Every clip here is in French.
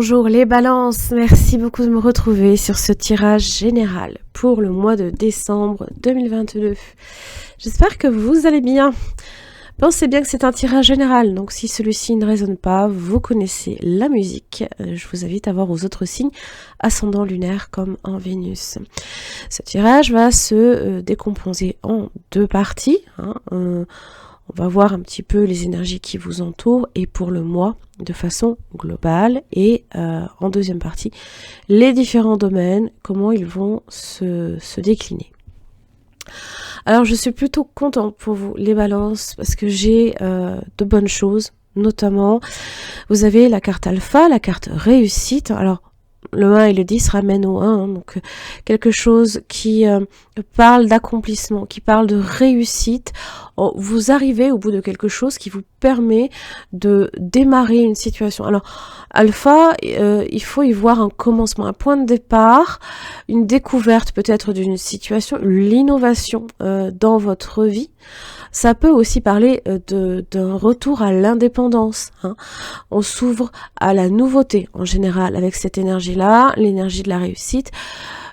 Bonjour les balances, merci beaucoup de me retrouver sur ce tirage général pour le mois de décembre 2022. J'espère que vous allez bien. Pensez bien que c'est un tirage général, donc si celui-ci ne résonne pas, vous connaissez la musique. Je vous invite à voir aux autres signes ascendant lunaire comme en Vénus. Ce tirage va se décomposer en deux parties. On va voir un petit peu les énergies qui vous entourent et pour le mois de façon globale et en deuxième partie les différents domaines, comment ils vont se décliner. Alors je suis plutôt contente pour vous les balances parce que j'ai de bonnes choses, notamment vous avez la carte alpha, la carte réussite. Alors le 1 et le 10 ramènent au 1, donc quelque chose qui parle d'accomplissement, qui parle de réussite. Vous arrivez au bout de quelque chose qui vous permet de démarrer une situation. Alors, alpha, il faut y voir un commencement, un point de départ, une découverte peut-être d'une situation, l'innovation dans votre vie. Ça peut aussi parler d'un retour à l'indépendance. On s'ouvre à la nouveauté en général avec cette énergie-là, l'énergie de la réussite.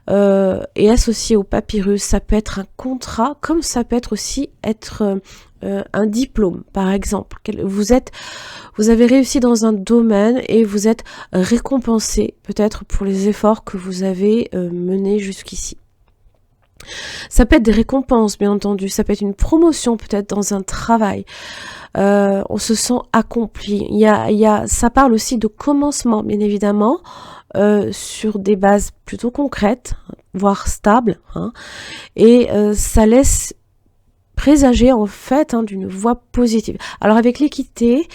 Et associé au papyrus, ça peut être un contrat, comme ça peut être aussi être un diplôme, par exemple. Vous avez réussi dans un domaine et vous êtes récompensé peut-être pour les efforts que vous avez menés jusqu'ici. Ça peut être des récompenses, bien entendu. Ça peut être une promotion, peut-être dans un travail. On se sent accompli. Ça parle aussi de commencement, bien évidemment, sur des bases plutôt concrètes, voire stables. Et ça laisse présager en fait d'une voie positive. Alors avec l'équité,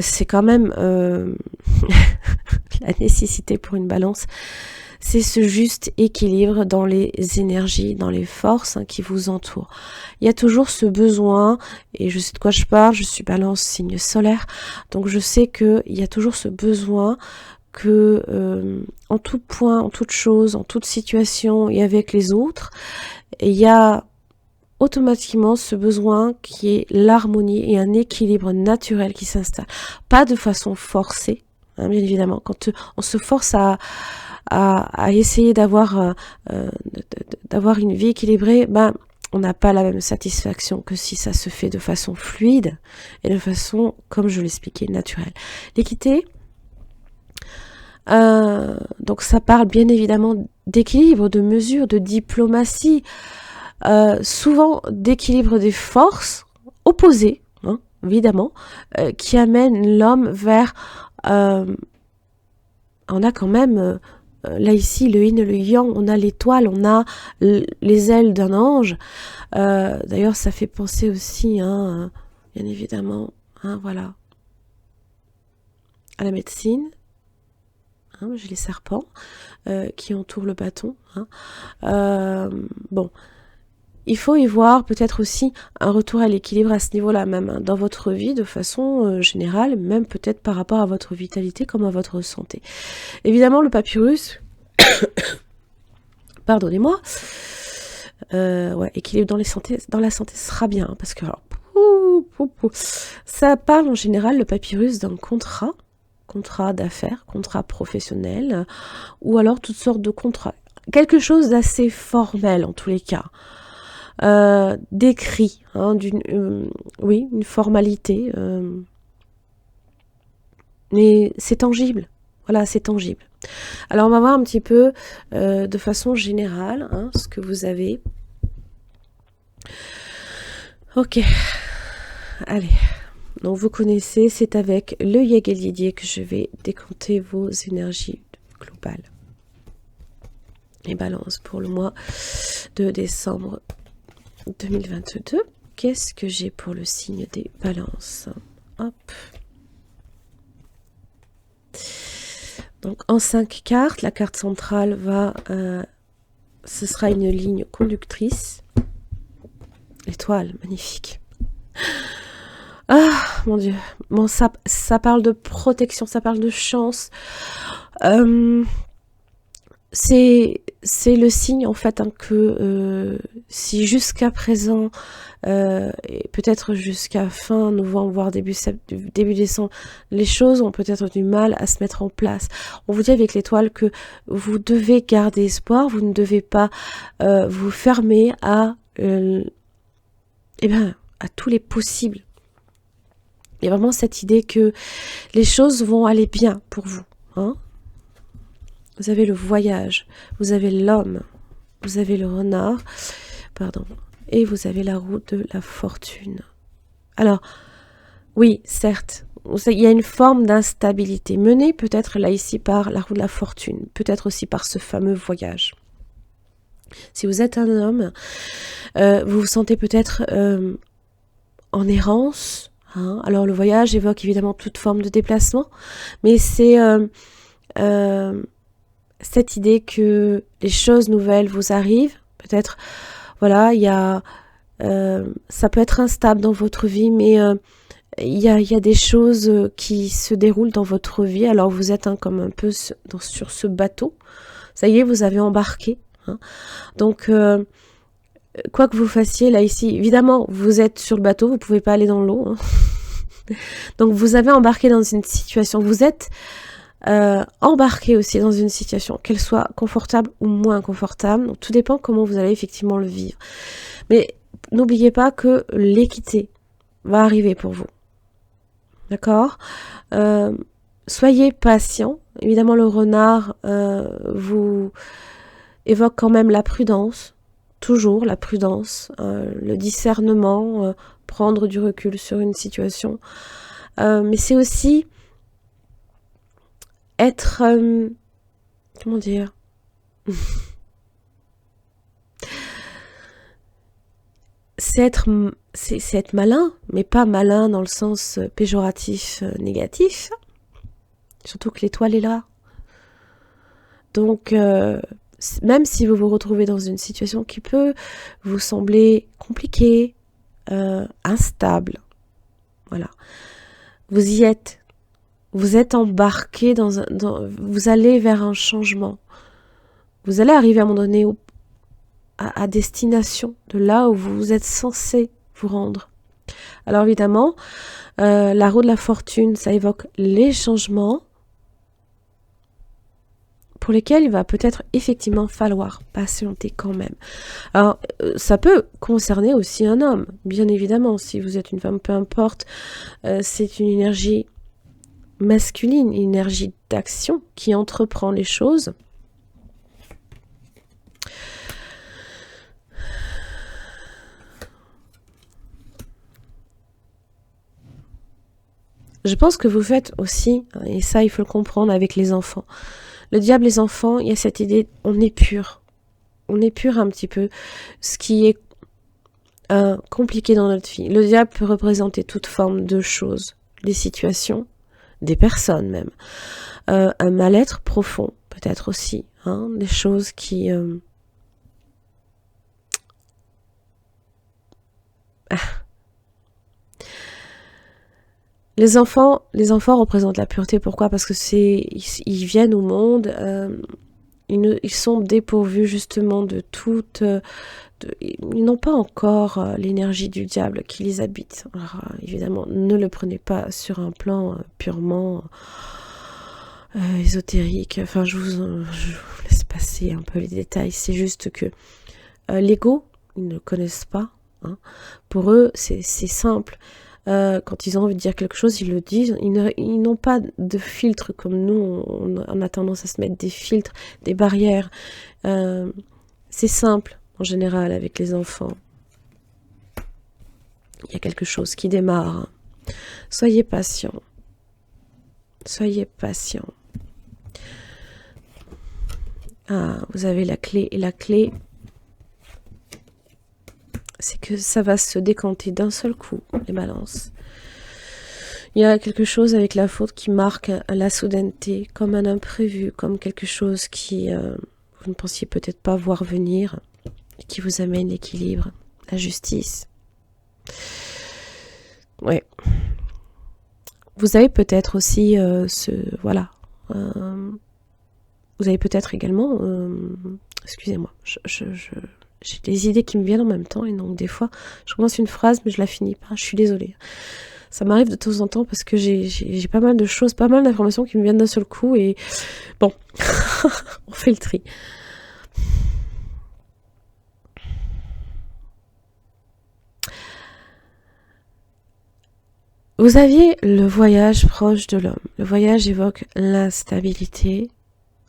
c'est quand même la nécessité pour une balance. C'est ce juste équilibre dans les énergies, dans les forces qui vous entourent. Il y a toujours ce besoin, et je sais de quoi je parle, je suis balance signe solaire, donc je sais qu'il y a toujours ce besoin que en tout point, en toute chose, en toute situation et avec les autres, il y a automatiquement ce besoin qui est l'harmonie et un équilibre naturel qui s'installe. Pas de façon forcée, bien évidemment. Quand on se force à essayer d'avoir une vie équilibrée, on n'a pas la même satisfaction que si ça se fait de façon fluide et de façon, comme je l'expliquais, naturelle. L'équité, donc ça parle bien évidemment d'équilibre, de mesure, de diplomatie, souvent d'équilibre des forces opposées, évidemment, qui amènent l'homme vers... on a quand même... là ici, le yin et le yang, on a l'étoile, on a les ailes d'un ange. D'ailleurs, ça fait penser aussi, bien évidemment, voilà, à la médecine. J'ai les serpents qui entourent le bâton. Bon, il faut y voir peut-être aussi un retour à l'équilibre à ce niveau-là même, dans votre vie de façon générale, même peut-être par rapport à votre vitalité comme à votre santé. Évidemment, le papyrus, pardonnez-moi, équilibre dans la santé sera bien, parce que alors, ça parle en général, le papyrus, d'un contrat d'affaires, contrat professionnel, ou alors toutes sortes de contrats. Quelque chose d'assez formel en tous les cas. D'écrit, une formalité, mais c'est tangible. Voilà, c'est tangible. Alors on va voir un petit peu de façon générale ce que vous avez. Ok, allez. Donc vous connaissez, c'est avec le Yagel Didier que je vais décompter vos énergies globales. Et balance pour le mois de décembre 2022. Qu'est-ce que j'ai pour le signe des balances? Hop. Donc en 5 cartes, la carte centrale ce sera une ligne conductrice. L'étoile, magnifique. Ah, mon Dieu. Bon, ça parle de protection, ça parle de chance. C'est c'est le signe en fait hein, que si jusqu'à présent, et peut-être jusqu'à fin novembre, voire début décembre, les choses ont peut-être du mal à se mettre en place. On vous dit avec l'étoile que vous devez garder espoir, vous ne devez pas vous fermer à, à tous les possibles. Il y a vraiment cette idée que les choses vont aller bien pour vous. Hein. Vous avez le voyage, vous avez l'homme, vous avez le renard, pardon, et vous avez la roue de la fortune. Alors, oui, certes, il y a une forme d'instabilité, menée peut-être là ici par la roue de la fortune, peut-être aussi par ce fameux voyage. Si vous êtes un homme, vous vous sentez peut-être en errance. Hein. Alors le voyage évoque évidemment toute forme de déplacement, mais c'est cette idée que les choses nouvelles vous arrivent. Peut-être, voilà, il y a, ça peut être instable dans votre vie, mais il y a des choses qui se déroulent dans votre vie. Alors vous êtes comme un peu sur ce bateau. Ça y est, vous avez embarqué. Hein. Donc quoi que vous fassiez là ici, évidemment, vous êtes sur le bateau, vous pouvez pas aller dans l'eau. Hein. Donc vous avez embarqué dans une situation, vous êtes embarqué aussi dans une situation, qu'elle soit confortable ou moins confortable. Donc tout dépend comment vous allez effectivement le vivre. Mais n'oubliez pas que l'équité va arriver pour vous. D'accord ? Soyez patient. Évidemment, le renard vous évoque quand même la prudence. Toujours la prudence, le discernement, prendre du recul sur une situation. Mais c'est aussi être... comment dire c'est être malin, mais pas malin dans le sens péjoratif, négatif. Surtout que l'étoile est là. Donc, même si vous vous retrouvez dans une situation qui peut vous sembler compliquée, instable, voilà, vous y êtes. Vous êtes embarqué vous allez vers un changement. Vous allez arriver à un moment donné à destination, de là où vous êtes censé vous rendre. Alors évidemment, la roue de la fortune, ça évoque les changements pour lesquels il va peut-être effectivement falloir patienter quand même. Alors, ça peut concerner aussi un homme, bien évidemment, si vous êtes une femme, peu importe, c'est une énergie masculine, une énergie d'action qui entreprend les choses. Je pense que vous faites aussi, et ça il faut le comprendre avec les enfants. Le diable, les enfants, il y a cette idée, on est pur. On est pur un petit peu. Ce qui est compliqué dans notre vie. Le diable peut représenter toute forme de choses, des situations, des personnes même. Un mal-être profond, peut-être aussi. Hein, des choses qui... Les enfants représentent la pureté. Pourquoi ? Parce que ils viennent au monde, ils sont dépourvus justement de toute... ils n'ont pas encore l'énergie du diable qui les habite. Alors, évidemment, ne le prenez pas sur un plan purement ésotérique. Enfin, je vous laisse passer un peu les détails. C'est juste que l'ego, ils ne connaissent pas. Hein. Pour eux, c'est simple. Quand ils ont envie de dire quelque chose, ils le disent. Ils n'ont pas de filtre comme nous. On a tendance à se mettre des filtres, des barrières. C'est simple, en général, avec les enfants. Il y a quelque chose qui démarre. Soyez patient. Soyez patient. Ah, vous avez la clé. Et la clé, c'est que ça va se décanter d'un seul coup, les balances. Il y a quelque chose avec la faute qui marque la soudaineté, comme un imprévu, comme quelque chose qui vous ne pensiez peut-être pas voir venir, et qui vous amène l'équilibre, la justice. Ouais. Vous avez peut-être aussi Vous avez peut-être également... excusez-moi, j'ai des idées qui me viennent en même temps, et donc des fois, je commence une phrase, mais je la finis pas. Je suis désolée. Ça m'arrive de temps en temps parce que j'ai pas mal de choses, pas mal d'informations qui me viennent d'un seul coup, et bon, on fait le tri. Vous aviez le voyage proche de l'homme. Le voyage évoque l'instabilité,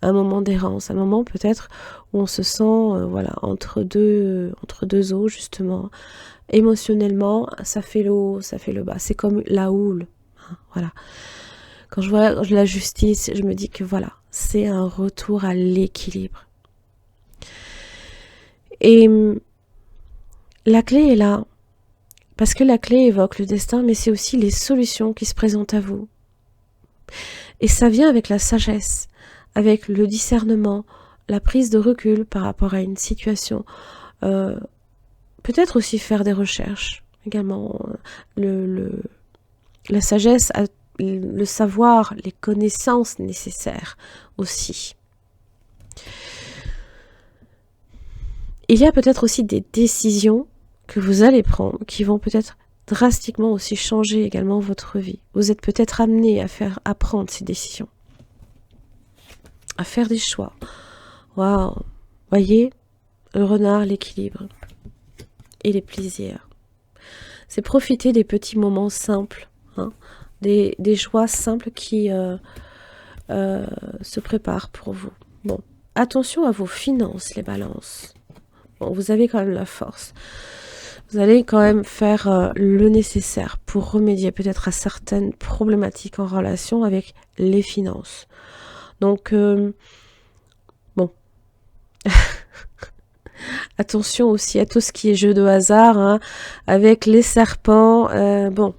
un moment d'errance, un moment peut-être où on se sent voilà, entre deux eaux, justement. Émotionnellement, ça fait le haut, ça fait le bas. C'est comme la houle. Hein, voilà. Quand je vois la justice, je me dis que voilà, c'est un retour à l'équilibre. Et la clé est là. Parce que la clé évoque le destin, mais c'est aussi les solutions qui se présentent à vous. Et ça vient avec la sagesse, avec le discernement, la prise de recul par rapport à une situation. Peut-être aussi faire des recherches également. La sagesse, le savoir, les connaissances nécessaires aussi. Il y a peut-être aussi des décisions que vous allez prendre, qui vont peut-être drastiquement aussi changer également votre vie. Vous êtes peut-être amené à prendre ces décisions, à faire des choix. Waouh! Voyez, le renard, l'équilibre et les plaisirs. C'est profiter des petits moments simples, hein, des choix simples qui se préparent pour vous. Bon, attention à vos finances, les balances. Bon, vous avez quand même la force. Vous allez quand même faire le nécessaire pour remédier peut-être à certaines problématiques en relation avec les finances. Donc, bon. Attention aussi à tout ce qui est jeu de hasard, hein, avec les serpents. Bon,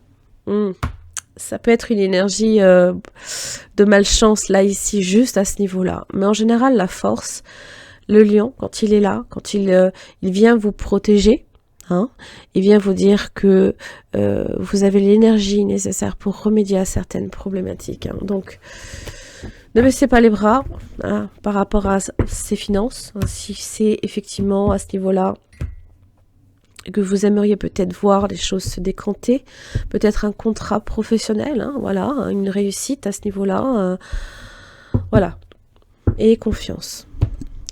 ça peut être une énergie de malchance là, ici, juste à ce niveau-là. Mais en général, la force, le lion, quand il est là, quand il vient vous protéger, hein, il vient vous dire que vous avez l'énergie nécessaire pour remédier à certaines problématiques. Hein. Donc, ne baissez pas les bras hein, par rapport à ces finances. Hein, si c'est effectivement à ce niveau-là que vous aimeriez peut-être voir les choses se décanter, peut-être un contrat professionnel, hein, voilà, une réussite à ce niveau-là. Voilà. Et confiance.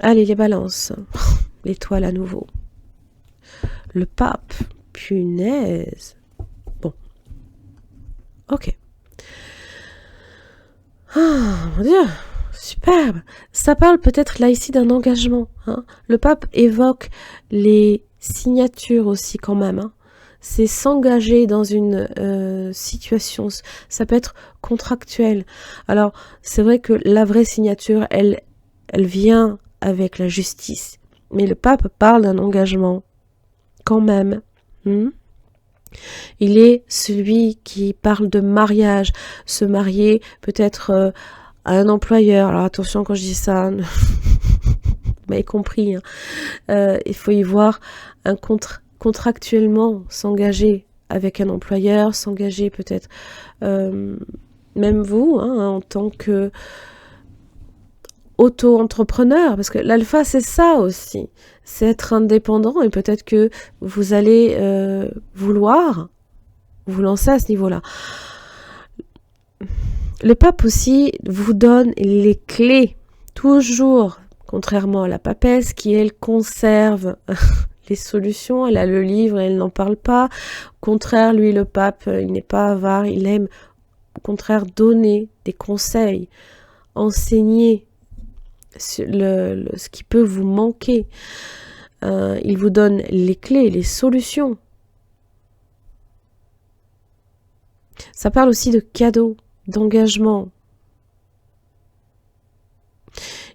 Allez, les balances. L'étoile à nouveau. Le pape. Punaise. Bon. Ok. Ah, mon Dieu. Superbe. Ça parle peut-être là ici d'un engagement. Hein. Le pape évoque les signatures aussi quand même. Hein. C'est s'engager dans une situation. Ça peut être contractuel. Alors, c'est vrai que la vraie signature, elle vient avec la justice. Mais le pape parle d'un engagement quand même. Il est celui qui parle de mariage, se marier peut-être à un employeur. Alors attention quand je dis ça, vous m'avez compris. Hein. Il faut y voir contractuellement s'engager avec un employeur, s'engager peut-être même vous hein, en tant que auto-entrepreneur, parce que l'alpha c'est ça aussi, c'est être indépendant et peut-être que vous allez vouloir vous lancer à ce niveau-là. Le pape aussi vous donne les clés, toujours, contrairement à la papesse qui elle conserve les solutions, elle a le livre et elle n'en parle pas. Au contraire, lui le pape, il n'est pas avare, il aime au contraire donner des conseils, enseigner ce qui peut vous manquer. Il vous donne les clés, les solutions. Ça parle aussi de cadeaux, d'engagement.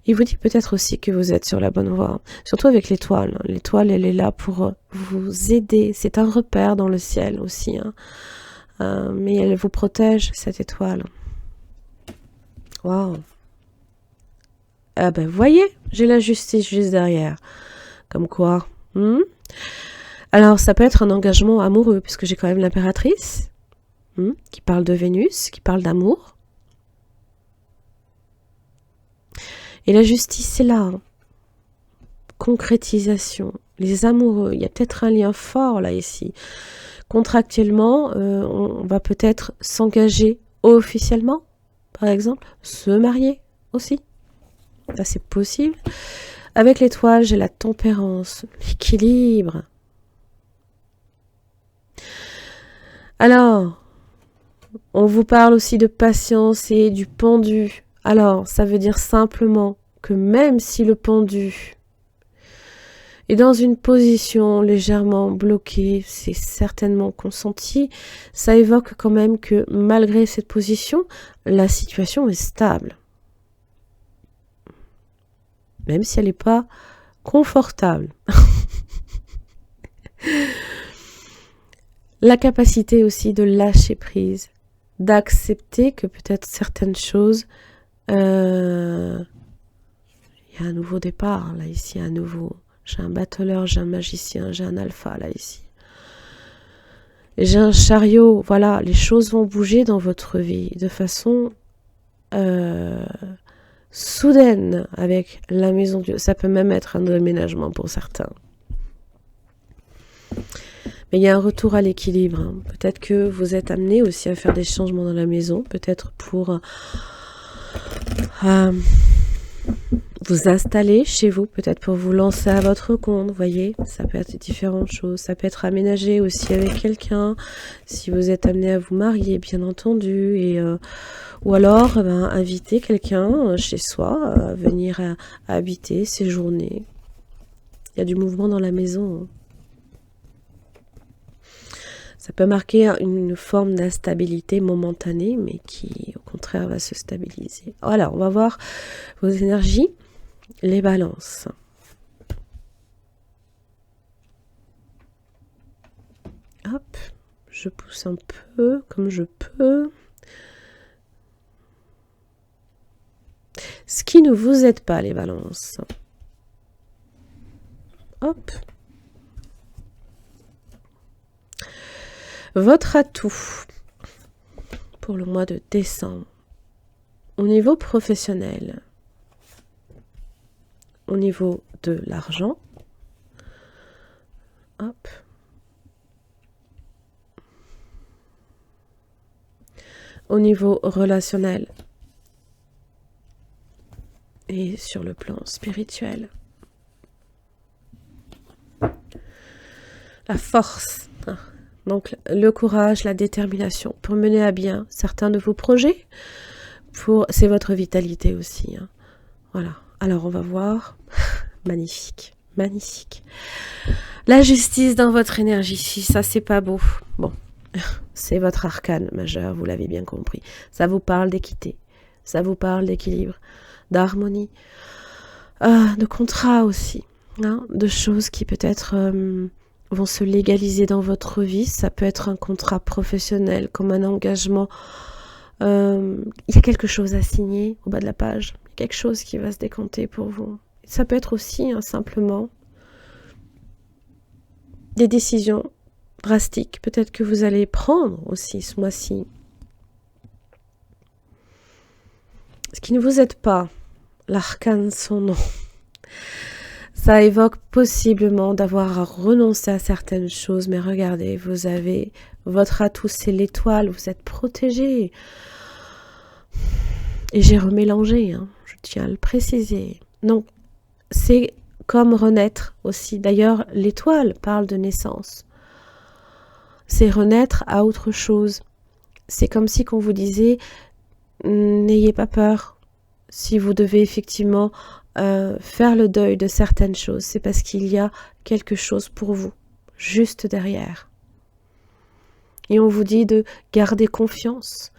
Il vous dit peut-être aussi que vous êtes sur la bonne voie, surtout avec l'étoile. L'étoile, elle est là pour vous aider. C'est un repère dans le ciel aussi. Hein. Mais elle vous protège, cette étoile. Waouh! Ah ben, voyez, j'ai la justice juste derrière. Comme quoi. Alors, ça peut être un engagement amoureux, puisque j'ai quand même l'impératrice, qui parle de Vénus, qui parle d'amour. Et la justice est là. Hein. Concrétisation. Les amoureux, il y a peut-être un lien fort là ici. Contractuellement, on va peut-être s'engager officiellement, par exemple, se marier aussi. Ça, c'est possible. Avec l'étoile, j'ai la tempérance, l'équilibre. Alors, on vous parle aussi de patience et du pendu. Alors, ça veut dire simplement que même si le pendu est dans une position légèrement bloquée, c'est certainement consenti, ça évoque quand même que malgré cette position, la situation est stable. Même si elle n'est pas confortable. La capacité aussi de lâcher prise, d'accepter que peut-être certaines choses, il y a un nouveau départ, là, ici, à nouveau. J'ai un battleur, j'ai un magicien, j'ai un alpha, là, ici. J'ai un chariot, voilà, les choses vont bouger dans votre vie de façon soudaine avec la maison Dieu. Ça peut même être un déménagement pour certains. Mais il y a un retour à l'équilibre. Hein. Peut-être que vous êtes amené aussi à faire des changements dans la maison, peut-être pour vous installer chez vous, peut-être pour vous lancer à votre compte, vous voyez, ça peut être différentes choses, ça peut être aménagé aussi avec quelqu'un, si vous êtes amené à vous marier, bien entendu, et ou alors inviter quelqu'un chez soi à venir à habiter, séjourner. Il y a du mouvement dans la maison. Hein. Ça peut marquer une forme d'instabilité momentanée, mais qui, au contraire, va se stabiliser. Voilà, on va voir vos énergies, les balances. Hop, je pousse un peu, comme je peux. Ce qui ne vous aide pas, les balances. Hop. Votre atout pour le mois de décembre, au niveau professionnel, au niveau de l'argent, hop, au niveau relationnel et sur le plan spirituel, la force. Donc le courage, la détermination pour mener à bien certains de vos projets. C'est votre vitalité aussi. Hein. Voilà. Alors on va voir. Magnifique. Magnifique. La justice dans votre énergie. Si ça c'est pas beau. Bon. C'est votre arcane majeur, vous l'avez bien compris. Ça vous parle d'équité. Ça vous parle d'équilibre. D'harmonie. De contrat aussi. Hein, de choses qui peut-être... vont se légaliser dans votre vie. Ça peut être un contrat professionnel, comme un engagement. Il y a quelque chose à signer au bas de la page. Il y a quelque chose qui va se décanter pour vous. Ça peut être aussi simplement des décisions drastiques. Peut-être que vous allez prendre aussi ce mois-ci. Ce qui ne vous aide pas, l'arcane son nom. Ça évoque possiblement d'avoir à renoncer à certaines choses, mais regardez, vous avez votre atout, c'est l'étoile, vous êtes protégé. Et j'ai remélangé, hein, je tiens à le préciser. Donc, c'est comme renaître aussi. D'ailleurs, l'étoile parle de naissance. C'est renaître à autre chose. C'est comme si qu'on vous disait, n'ayez pas peur. Si vous devez effectivement faire le deuil de certaines choses, c'est parce qu'il y a quelque chose pour vous, juste derrière. Et on vous dit de garder confiance.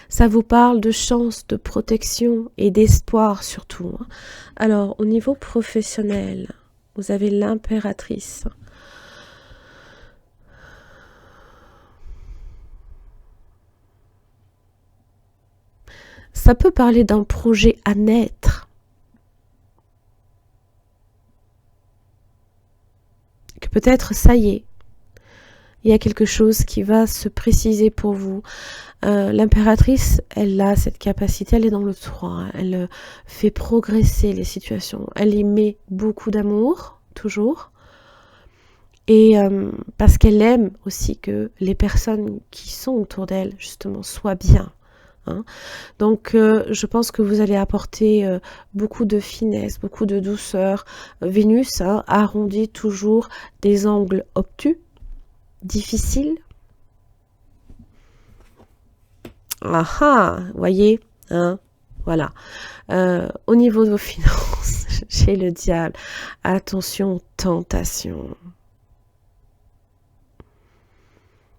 Ça vous parle de chance, de protection et d'espoir surtout. Alors, au niveau professionnel, vous avez l'impératrice. Ça peut parler d'un projet à naître. Que peut-être, ça y est, il y a quelque chose qui va se préciser pour vous. L'impératrice, elle a cette capacité, elle est dans le 3, hein, elle fait progresser les situations. Elle y met beaucoup d'amour, toujours. Et parce qu'elle aime aussi que les personnes qui sont autour d'elle, justement, soient bien. Hein. Donc, je pense que vous allez apporter beaucoup de finesse, beaucoup de douceur. Vénus arrondit toujours des angles obtus, difficiles. Ah ah, voyez, hein, voilà. Au niveau de vos finances, j'ai le diable. Attention, tentation.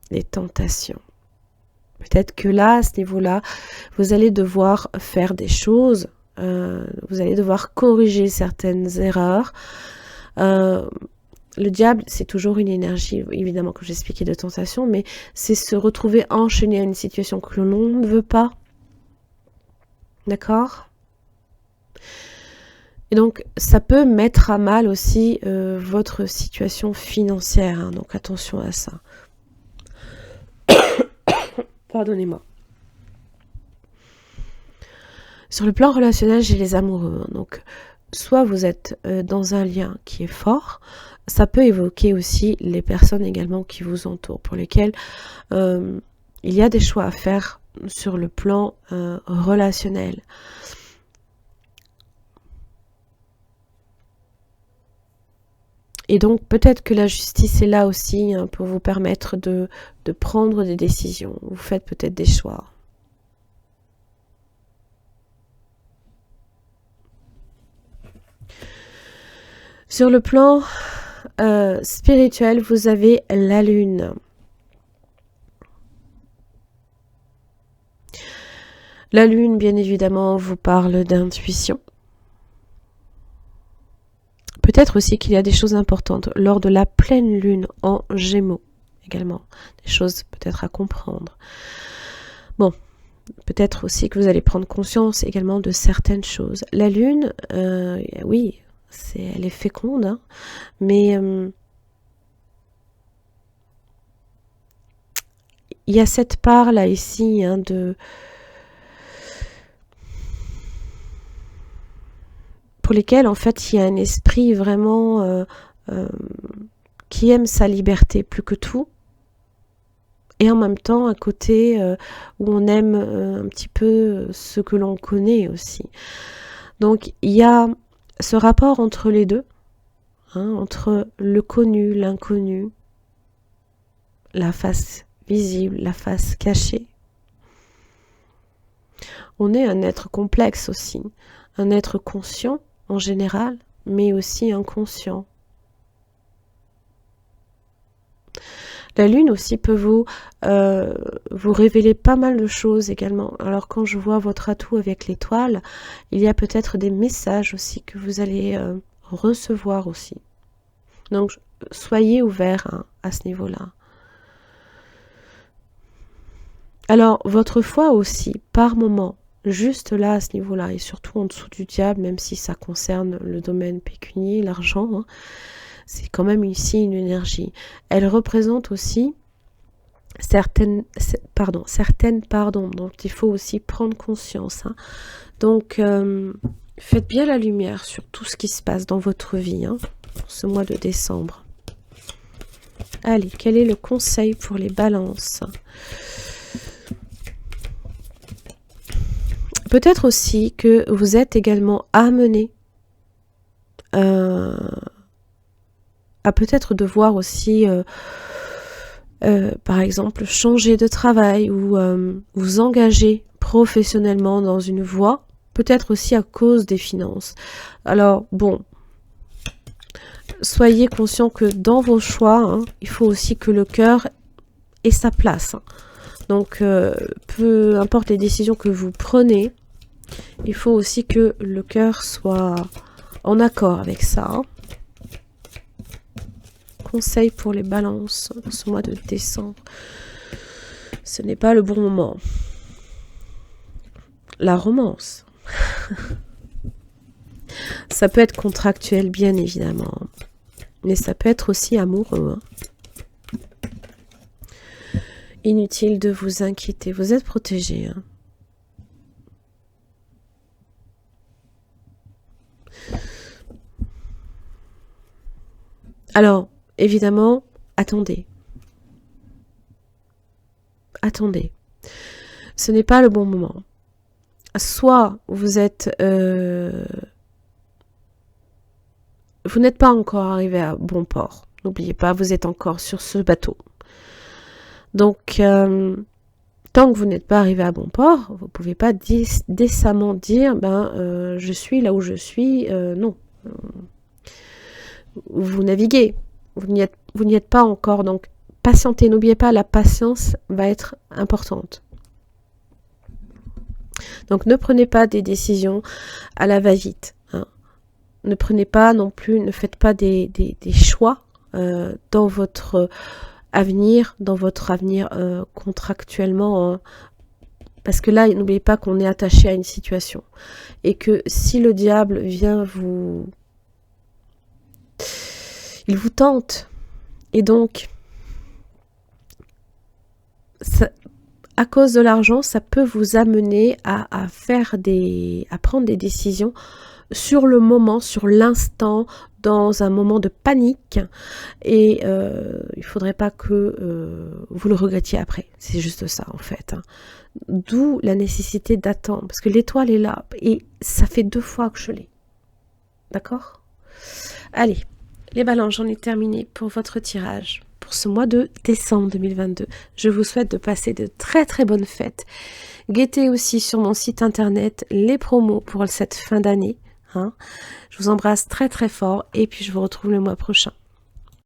Les tentations. Peut-être que là, à ce niveau-là, vous allez devoir faire des choses, vous allez devoir corriger certaines erreurs. Le diable, c'est toujours une énergie, évidemment, que j'expliquais de tentation, mais c'est se retrouver enchaîné à une situation que l'on ne veut pas. D'accord ? Et donc, ça peut mettre à mal aussi votre situation financière, hein, donc attention à ça. Pardonnez-moi. Sur le plan relationnel, j'ai les amoureux. Donc, soit vous êtes dans un lien qui est fort, ça peut évoquer aussi les personnes également qui vous entourent, pour lesquelles il y a des choix à faire sur le plan relationnel. Et donc, peut-être que la justice est là aussi hein, pour vous permettre de prendre des décisions. Vous faites peut-être des choix. Sur le plan spirituel, vous avez la lune. La lune, bien évidemment, vous parle d'intuition. Peut-être aussi qu'il y a des choses importantes lors de la pleine lune en Gémeaux également. Des choses peut-être à comprendre. Bon, peut-être aussi que vous allez prendre conscience également de certaines choses. La lune, oui, elle est féconde, hein, mais il y a cette part là ici hein, pour lesquels en fait il y a un esprit vraiment qui aime sa liberté plus que tout et en même temps un côté où on aime un petit peu ce que l'on connaît aussi. Donc il y a ce rapport entre les deux, hein, entre le connu, l'inconnu, la face visible, la face cachée. On est un être complexe aussi, un être conscient en général, mais aussi inconscient. La lune aussi peut vous révéler pas mal de choses également. Alors quand je vois votre atout avec l'étoile, il y a peut-être des messages aussi que vous allez recevoir aussi. Donc soyez ouverts hein, à ce niveau-là. Alors votre foi aussi, par moment, juste là à ce niveau-là, et surtout en dessous du diable, même si ça concerne le domaine pécunier, l'argent, hein, c'est quand même ici une énergie. Elle représente aussi certaines pardons, dont il faut aussi prendre conscience. Hein. Donc, faites bien la lumière sur tout ce qui se passe dans votre vie, hein, ce mois de décembre. Allez, quel est le conseil pour les balances ? Peut-être aussi que vous êtes également amené à peut-être devoir aussi, par exemple, changer de travail ou vous engager professionnellement dans une voie, peut-être aussi à cause des finances. Alors, bon, soyez conscient que dans vos choix, hein, il faut aussi que le cœur ait sa place. Hein. Donc, peu importe les décisions que vous prenez, il faut aussi que le cœur soit en accord avec ça. Hein. Conseil pour les balances dans ce mois de décembre. Ce n'est pas le bon moment. La romance. Ça peut être contractuel, bien évidemment. Mais ça peut être aussi amoureux. Hein. Inutile de vous inquiéter, vous êtes protégés. Hein. Alors, évidemment, attendez. Attendez. Ce n'est pas le bon moment. Soit vous êtes... vous n'êtes pas encore arrivé à bon port. N'oubliez pas, vous êtes encore sur ce bateau. Donc, tant que vous n'êtes pas arrivé à bon port, vous ne pouvez pas décemment dire je suis là où je suis. Non. Vous naviguez. Vous n'y êtes pas encore. Donc, patientez. N'oubliez pas, la patience va être importante. Donc, ne prenez pas des décisions à la va-vite. Hein. Ne prenez pas non plus, ne faites pas des choix dans votre avenir, contractuellement. Parce que là, n'oubliez pas qu'on est attaché à une situation. Et que si le diable vient il vous tente. Et donc, à cause de l'argent, ça peut vous amener à prendre des décisions sur le moment, sur l'instant, dans un moment de panique. Et il ne faudrait pas que vous le regrettiez après. C'est juste ça, en fait. Hein. D'où la nécessité d'attendre. Parce que l'étoile est là. Et ça fait 2 fois que je l'ai. D'accord ? Allez, les balances, j'en ai terminé pour votre tirage. Pour ce mois de décembre 2022. Je vous souhaite de passer de très très bonnes fêtes. Guettez aussi sur mon site internet les promos pour cette fin d'année. Hein. Je vous embrasse très très fort et puis je vous retrouve le mois prochain.